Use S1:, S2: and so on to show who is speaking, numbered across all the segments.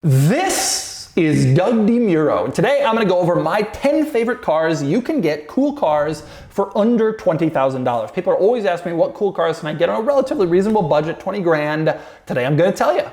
S1: This is Doug DeMuro, and today I'm going to go over my 10 favorite cars you can get, cool cars, for under $20,000. People are always asking me what cool cars can I get on a relatively reasonable budget, 20 grand. Today I'm going to tell you.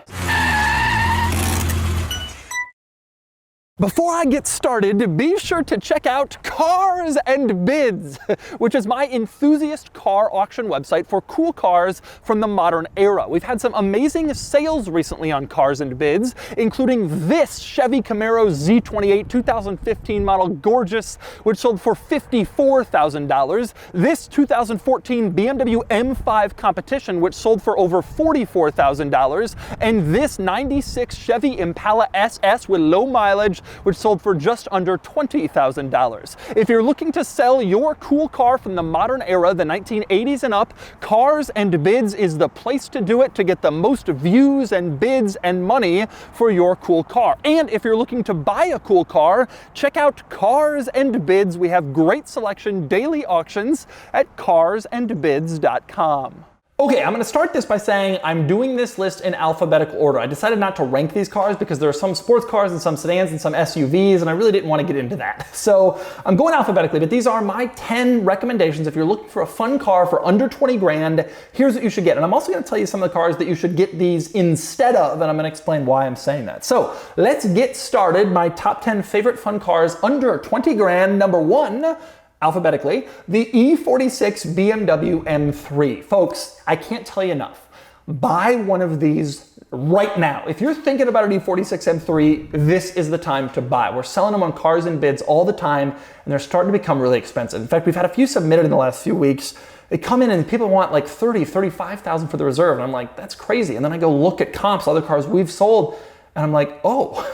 S1: Before I get started, be sure to check out Cars and Bids, which is my enthusiast car auction website for cool cars from the modern era. We've had some amazing sales recently on Cars and Bids, including this Chevy Camaro Z28 2015 model, gorgeous, which sold for $54,000. This 2014 BMW M5 Competition, which sold for over $44,000. And this 96 Chevy Impala SS with low mileage, which sold for just under $20,000. If you're looking to sell your cool car from the modern era, the 1980s and up, Cars and Bids is the place to do it to get the most views and bids and money for your cool car. And if you're looking to buy a cool car, check out Cars and Bids. We have great selection, daily auctions at carsandbids.com. Okay, I'm going to start this by saying I'm doing this list in alphabetical order. I decided not to rank these cars because there are some sports cars and some sedans and some SUVs, and I really didn't want to get into that. So I'm going alphabetically, but these are my 10 recommendations. If you're looking for a fun car for under 20 grand, here's what you should get. And I'm also going to tell you some of the cars that you should get these instead of, and I'm going to explain why I'm saying that. So let's get started. My top 10 favorite fun cars under 20 grand. Number one, alphabetically, the E46 BMW M3. Folks, I can't tell you enough. Buy one of these right now. If you're thinking about an E46 M3, this is the time to buy. We're selling them on Cars and Bids all the time, and they're starting to become really expensive. In fact, we've had a few submitted in the last few weeks. They come in and people want like 30, 35,000 for the reserve, and I'm like, that's crazy. And then I go look at comps, other cars we've sold, and I'm like, oh,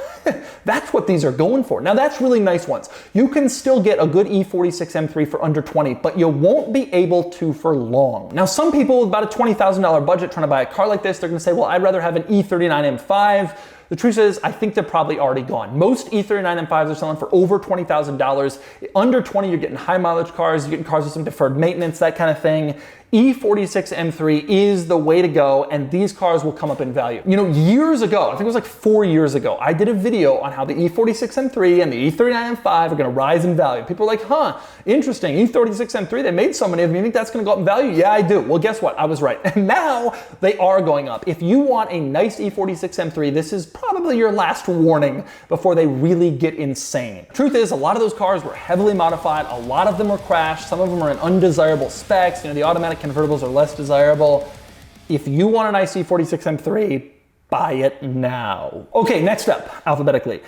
S1: that's what these are going for. Now that's really nice ones. You can still get a good E46 M3 for under 20, but you won't be able to for long. Now some people with about a $20,000 budget trying to buy a car like this, they're gonna say, well, I'd rather have an E39 M5. The truth is, I think they're probably already gone. Most E39 M5s are selling for over $20,000. Under 20, you're getting high mileage cars, you're getting cars with some deferred maintenance, that kind of thing. E46 M3 is the way to go, and these cars will come up in value. You know, years ago, I think it was like 4 years ago, I did a video on how the E46 M3 and the E39 M5 are gonna rise in value. People are like, huh, interesting, E36 M3, they made so many of them, you think that's gonna go up in value? Yeah, I do. Well, guess what? I was right. And now they are going up. If you want a nice E46 M3, this is probably your last warning before they really get insane. Truth is, a lot of those cars were heavily modified, a lot of them were crashed, some of them are in undesirable specs, you know, the automatic convertibles are less desirable. If you want an nice E46 M3, buy it now. Okay, next up, alphabetically.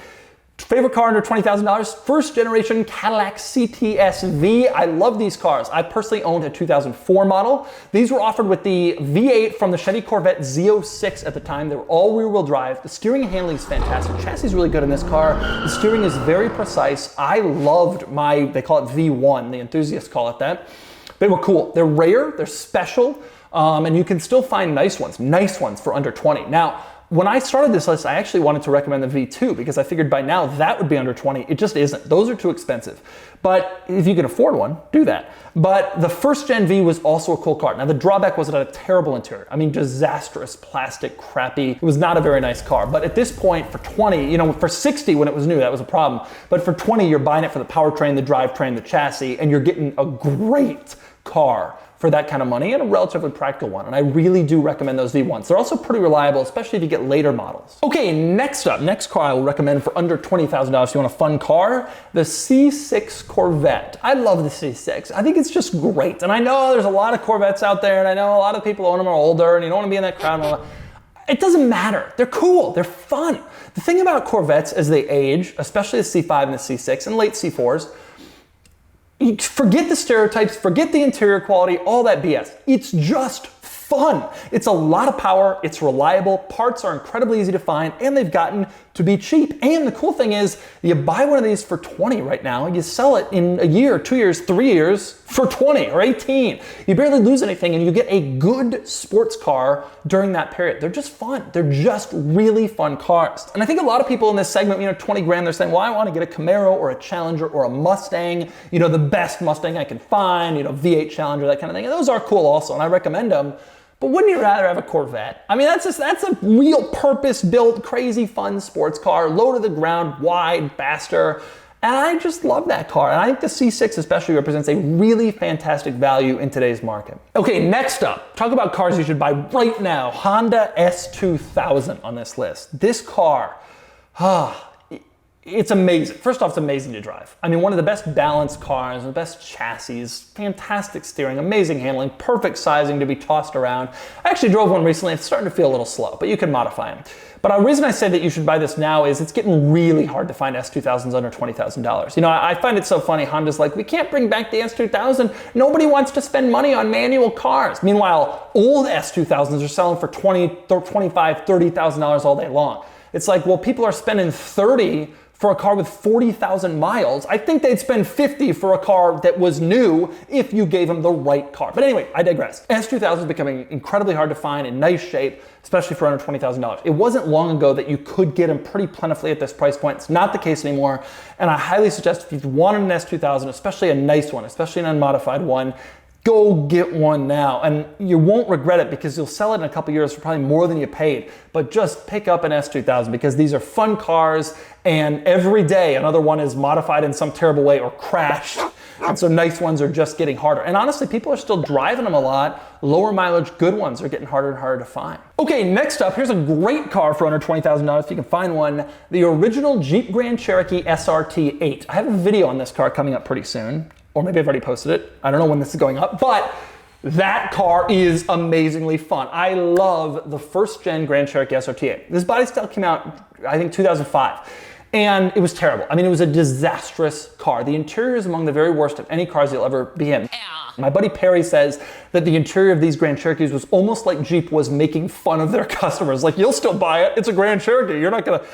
S1: Favorite car under $20,000, first generation Cadillac CTS-V. I love these cars. I personally owned a 2004 model. These were offered with the V8 from the Chevy Corvette Z06 at the time. They were all rear wheel drive. The steering and handling is fantastic. Chassis is really good in this car. The steering is very precise. I loved my, they call it V1, the enthusiasts call it that. They were cool. They're rare, they're special, and you can still find nice ones for under 20. Now, when I started this list, I actually wanted to recommend the V2 because I figured by now that would be under 20. It just isn't. Those are too expensive. But if you can afford one, do that. But the first gen V was also a cool car. Now the drawback was it had a terrible interior. I mean, disastrous, plastic, crappy. It was not a very nice car. But at this point, for 20, you know, for 60 when it was new, that was a problem. But for 20, you're buying it for the powertrain, the drivetrain, the chassis, and you're getting a great car for that kind of money and a relatively practical one. And I really do recommend those V1s. They're also pretty reliable, especially if you get later models. Okay, next car I will recommend for under $20,000 if you want a fun car, the C6 Corvette. I love the C6. I think it's just great. And I know there's a lot of Corvettes out there, and I know a lot of people own them are older, and you don't want to be in that crowd. It doesn't matter. They're cool. They're fun. The thing about Corvettes as they age, especially the C5 and the C6 and late C4s, forget the stereotypes, forget the interior quality, all that BS. It's just fun. It's a lot of power, it's reliable, parts are incredibly easy to find, and they've gotten to be cheap. And the cool thing is, you buy one of these for 20 right now, you sell it in a year, 2 years, 3 years for 20 or 18. You barely lose anything, and you get a good sports car during that period. They're just fun. They're just really fun cars. And I think a lot of people in this segment, you know, 20 grand, they're saying, well, I want to get a Camaro or a Challenger or a Mustang, you know, the best Mustang I can find, you know, V8 Challenger, that kind of thing. And those are cool also, and I recommend them. But wouldn't you rather have a Corvette? I mean, that's a real purpose-built, crazy fun sports car, low to the ground, wide, faster. And I just love that car. And I think the C6 especially represents a really fantastic value in today's market. Okay, next up, talk about cars you should buy right now. Honda S2000 on this list. This car, it's amazing. First off, it's amazing to drive. I mean, one of the best balanced cars, the best chassis, fantastic steering, amazing handling, perfect sizing to be tossed around. I actually drove one recently. It's starting to feel a little slow, but you can modify them. But the reason I say that you should buy this now is it's getting really hard to find S2000s under $20,000. You know, I find it so funny. Honda's like, we can't bring back the S2000. Nobody wants to spend money on manual cars. Meanwhile, old S2000s are selling for $20,000, $25,000, $30,000 all day long. It's like, well, people are spending $30,000 for a car with 40,000 miles. I think they'd spend $50,000 for a car that was new if you gave them the right car. But anyway, I digress. S2000 is becoming incredibly hard to find in nice shape, especially for under $20,000. It wasn't long ago that you could get them pretty plentifully at this price point. It's not the case anymore. And I highly suggest if you wanted an S2000, especially a nice one, especially an unmodified one, go get one now, and you won't regret it because you'll sell it in a couple years for probably more than you paid. But just pick up an S2000 because these are fun cars, and every day another one is modified in some terrible way or crashed. And so nice ones are just getting harder. And honestly, people are still driving them a lot. Lower mileage, good ones are getting harder and harder to find. Okay, next up, here's a great car for under $20,000 if you can find one. The original Jeep Grand Cherokee SRT8. I have a video on this car coming up pretty soon. Or maybe I've already posted it. I don't know when this is going up, but that car is amazingly fun. I love the first gen Grand Cherokee SRT8. This body style came out, I think, 2005. And it was terrible. I mean, it was a disastrous car. The interior is among the very worst of any cars you'll ever be in. My buddy Perry says that the interior of these Grand Cherokees was almost like Jeep was making fun of their customers. Like, you'll still buy it. It's a Grand Cherokee. You're not gonna,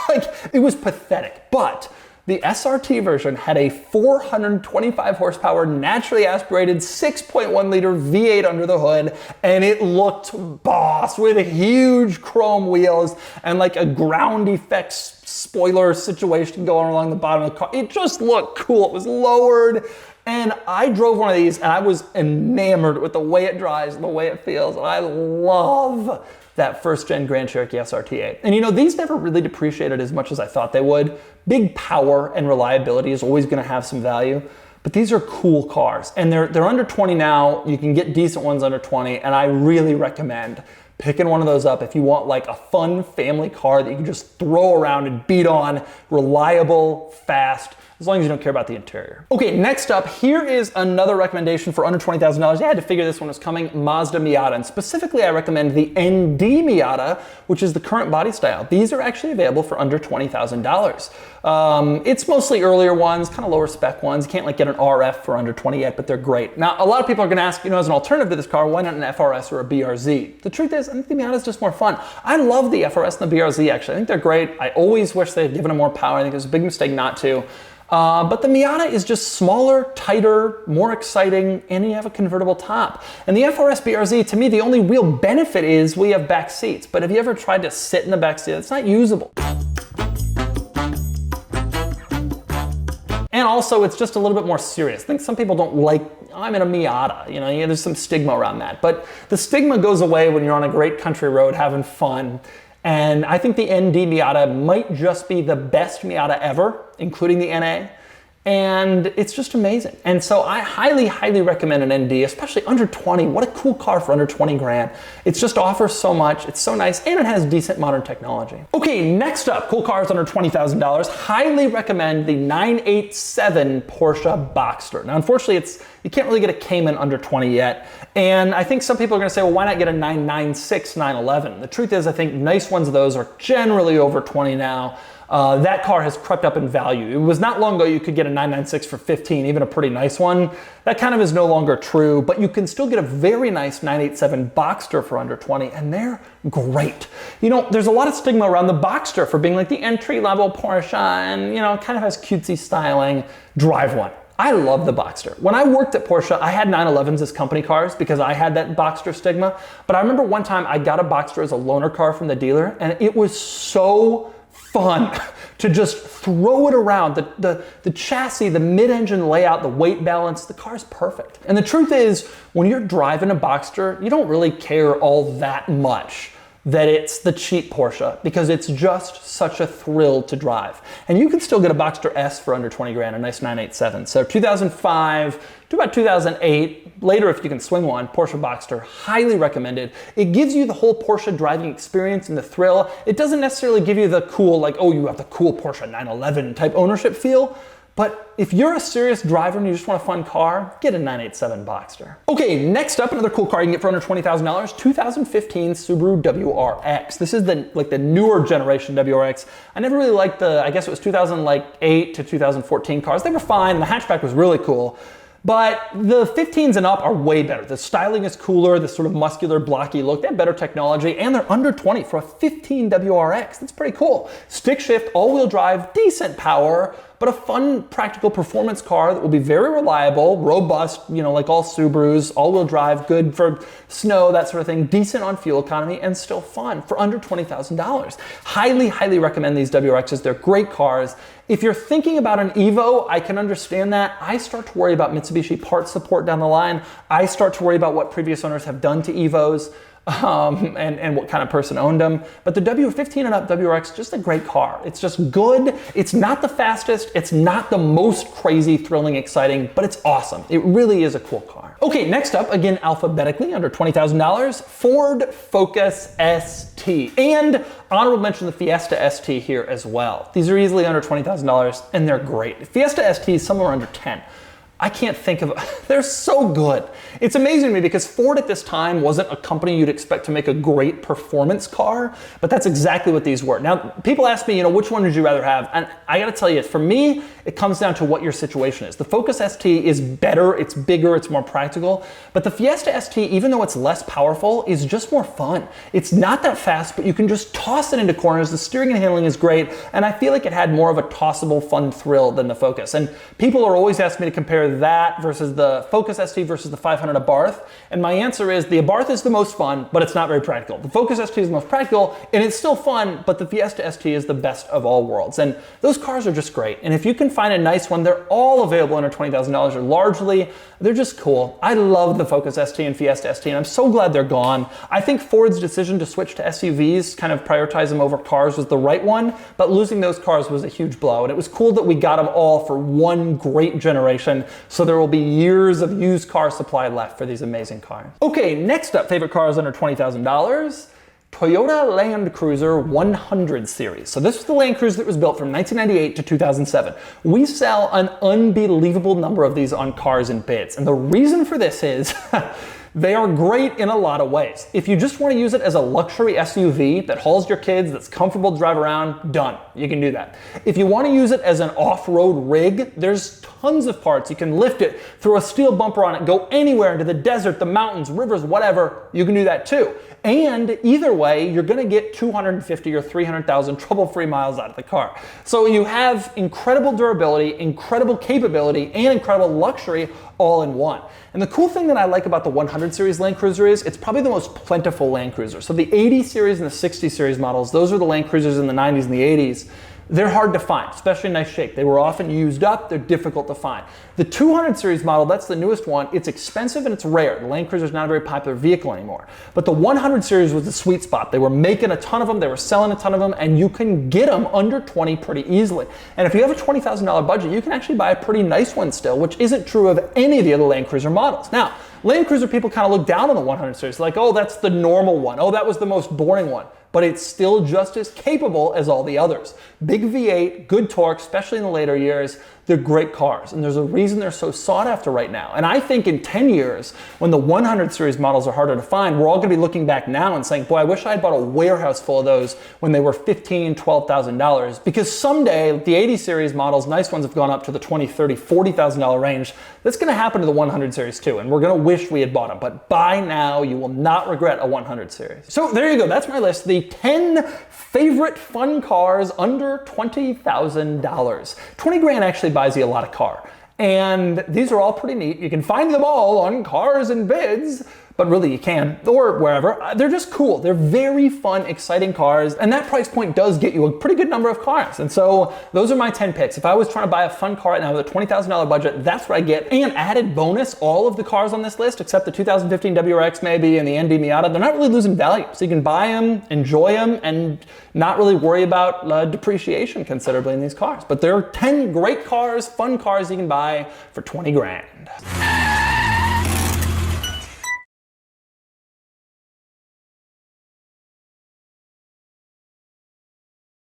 S1: like, it was pathetic. But the SRT version had a 425 horsepower, naturally aspirated 6.1 liter V8 under the hood, and it looked boss with huge chrome wheels and like a ground effects spoiler situation going along the bottom of the car. It just looked cool. It was lowered, and I drove one of these and I was enamored with the way it drives and the way it feels, and I love that first gen Grand Cherokee SRT8. And you know, these never really depreciated as much as I thought they would. Big power and reliability is always gonna have some value, but these are cool cars. And they're under 20 now. You can get decent ones under 20, and I really recommend picking one of those up if you want like a fun family car that you can just throw around and beat on, reliable, fast, as long as you don't care about the interior. Okay, next up, here is another recommendation for under $20,000. I had to figure this one was coming, Mazda Miata, and specifically I recommend the ND Miata, which is the current body style. These are actually available for under $20,000. It's mostly earlier ones, kind of lower spec ones. You can't like get an RF for under 20 yet, but they're great. Now, a lot of people are gonna ask, you know, as an alternative to this car, why not an FRS or a BRZ? The truth is, I think the Miata is just more fun. I love the FRS and the BRZ actually. I think they're great. I always wish they had given them more power. I think it was a big mistake not to. But the Miata is just smaller, tighter, more exciting, and you have a convertible top. And the FRS BRZ, to me, the only real benefit is we have back seats. But have you ever tried to sit in the back seat? It's not usable. And also, it's just a little bit more serious. I think some people don't like, I'm in a Miata, you know, there's some stigma around that. But the stigma goes away when you're on a great country road having fun. And I think the ND Miata might just be the best Miata ever, including the NA. And it's just amazing. And so I highly, highly recommend an ND, especially under 20. What a cool car for under 20 grand. It just offers so much. It's so nice, and it has decent modern technology. Okay, next up, cool cars under $20,000. Highly recommend the 987 Porsche Boxster. Now, unfortunately, you can't really get a Cayman under 20 yet. And I think some people are gonna say, well, why not get a 996 911? The truth is, I think nice ones of those are generally over 20 now. That car has crept up in value. It was not long ago you could get a 996 for 15, even a pretty nice one. That kind of is no longer true, but you can still get a very nice 987 Boxster for under 20, and they're great. You know, there's a lot of stigma around the Boxster for being like the entry-level Porsche, and you know, it kind of has cutesy styling. Drive one. I love the Boxster. When I worked at Porsche, I had 911s as company cars because I had that Boxster stigma. But I remember one time I got a Boxster as a loaner car from the dealer, and it was so fun to just throw it around. The chassis, the mid-engine layout, the weight balance, the car's perfect. And the truth is, when you're driving a Boxster, you don't really care all that much that it's the cheap Porsche, because it's just such a thrill to drive. And you can still get a Boxster S for under 20 grand, a nice 987. So 2005 to about 2008, later if you can swing one, Porsche Boxster, highly recommended. It gives you the whole Porsche driving experience and the thrill. It doesn't necessarily give you the cool, like, oh, you have the cool Porsche 911 type ownership feel. But if you're a serious driver and you just want a fun car, get a 987 Boxster. Okay, next up, another cool car you can get for under $20,000, 2015 Subaru WRX. This is the newer generation WRX. I never really liked I guess it was 2008 to 2014 cars. They were fine, and the hatchback was really cool. But the 15s and up are way better. The styling is cooler, the sort of muscular, blocky look. They have better technology, and they're under 20 for a 15 WRX. That's pretty cool. Stick shift, all-wheel drive, decent power, but a fun, practical performance car that will be very reliable, robust, like all Subarus, all-wheel drive, good for snow, that sort of thing, decent on fuel economy, and still fun for under $20,000. Highly, highly recommend these WRXs. They're great cars. If you're thinking about an Evo, I can understand that. I start to worry about Mitsubishi parts support down the line. I start to worry about what previous owners have done to Evos. And what kind of person owned them. But the W15 and up WRX, just a great car. It's just good. It's not the fastest. It's not the most crazy, thrilling, exciting, but it's awesome. It really is a cool car. Okay, next up, again, alphabetically, under $20,000, Ford Focus ST. And honorable mention the Fiesta ST here as well. These are easily under $20,000, and they're great. Fiesta ST is somewhere under 10. I can't think of, they're so good. It's amazing to me because Ford at this time wasn't a company you'd expect to make a great performance car, but that's exactly what these were. Now, people ask me, which one would you rather have? And I gotta tell you, for me, it comes down to what your situation is. The Focus ST is better, it's bigger, it's more practical, but the Fiesta ST, even though it's less powerful, is just more fun. It's not that fast, but you can just toss it into corners. The steering and handling is great, and I feel like it had more of a tossable, fun thrill than the Focus. And people are always asking me to compare that versus the Focus ST versus the 500 Abarth, and my answer is the Abarth is the most fun, but it's not very practical. The Focus ST is the most practical, and it's still fun, but the Fiesta ST is the best of all worlds. And those cars are just great, and if you can find a nice one, they're all available under $20,000, or largely, they're just cool. I love the Focus ST and Fiesta ST, and I'm so glad they're gone. I think Ford's decision to switch to SUVs, kind of prioritize them over cars, was the right one, but losing those cars was a huge blow, and it was cool that we got them all for one great generation, so there will be years of used car supply left for these amazing cars. Okay, next up, favorite cars under $20,000. Toyota Land Cruiser 100 series. So this was the Land Cruiser that was built from 1998 to 2007. We sell an unbelievable number of these on Cars and Bids. And the reason for this is they are great in a lot of ways. If you just want to use it as a luxury SUV that hauls your kids, that's comfortable to drive around, done. You can do that. If you want to use it as an off-road rig, there's tons of parts. You can lift it, throw a steel bumper on it, go anywhere into the desert, the mountains, rivers, whatever. You can do that too. And either way, you're going to get 250 or 300,000 trouble-free miles out of the car. So you have incredible durability, incredible capability, and incredible luxury all in one. And the cool thing that I like about the 100 series Land Cruiser is it's probably the most plentiful Land Cruiser. So the 80 series and the 60 series models, those are the Land Cruisers in the 90s and the 80s. They're hard to find, especially in nice shape. They were often used up, they're difficult to find. The 200 series model, that's the newest one, it's expensive and it's rare. The Land Cruiser is not a very popular vehicle anymore. But the 100 series was the sweet spot. They were making a ton of them, they were selling a ton of them, and you can get them under 20 pretty easily. And if you have a $20,000 budget, you can actually buy a pretty nice one still, which isn't true of any of the other Land Cruiser models. Now, Land Cruiser people kind of look down on the 100 series, like, oh, that's the normal one. Oh, that was the most boring one. But it's still just as capable as all the others. Big V8, good torque, especially in the later years. They're great cars, and there's a reason they're so sought after right now. And I think in 10 years, when the 100 series models are harder to find, we're all gonna be looking back now and saying, boy, I wish I had bought a warehouse full of those when they were $15,000, $12,000. Because someday, the 80 series models, nice ones, have gone up to the $20,000, $30,000, $40,000 range. That's gonna happen to the 100 series too, and we're gonna wish we had bought them. But by now, you will not regret a 100 series. So there you go, that's my list. The 10 favorite fun cars under $20,000. 20 grand actually buys you a lot of car. And these are all pretty neat. You can find them all on Cars and Bids, but really you can, or wherever. They're just cool. They're very fun, exciting cars, and that price point does get you a pretty good number of cars. And so those are my 10 picks. If I was trying to buy a fun car right now with a $20,000 budget, that's what I get. And added bonus, all of the cars on this list, except the 2015 WRX maybe and the ND Miata, they're not really losing value. So you can buy them, enjoy them, and not really worry about depreciation considerably in these cars. But there are 10 great cars, fun cars you can buy for 20 grand.